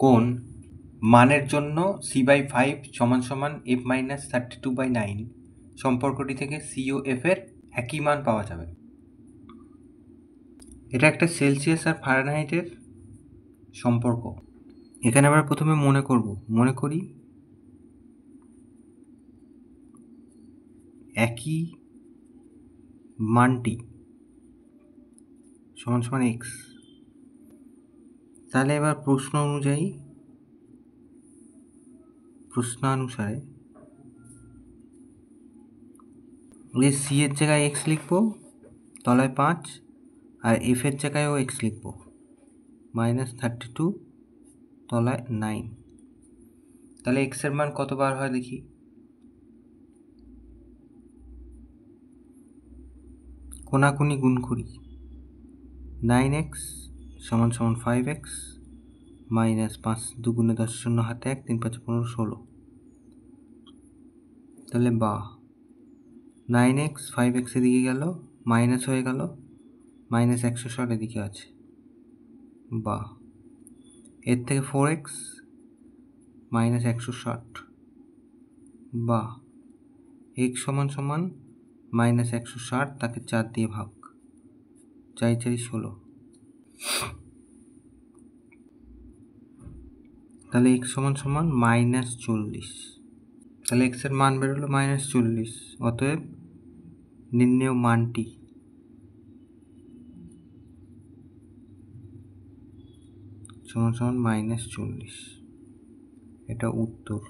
কোন মানের জন্য c/5 = f-32/9 সম্পর্কটি থেকে c ও f এর একই মান পাওয়া যাবে? এটা একটা সেলসিয়াস আর ফারেনহাইটের সম্পর্ক। এখানে আমরা প্রথমে মনে করি একই মানটি সমান x। তাহলে এবার প্রশ্নানুসারে এই c এর জায়গায় x লিখবো, তলায় 5, আর f এর জায়গায়ও x লিখবো, -32, তলায় 9। তাহলে x এর মান কতবার হয় দেখি। কোনাকুনি গুণ করি। 9x = 5x, -5 2 × 10 0 হাতে 1 3 5 15 16। তাহলে 9x 5x এদিকে গেল, মাইনাস হয়ে গেল, -160 এদিকে আছে, এর থেকে 4x -160, x = -160, তাকে 4 দিয়ে ভাগ, 4 × 4 = 16। তাহলে x = -40। তাহলে x এর মান বেরোলো -40। অতএব নির্ণেয় মানটি = -40। এটা উত্তর।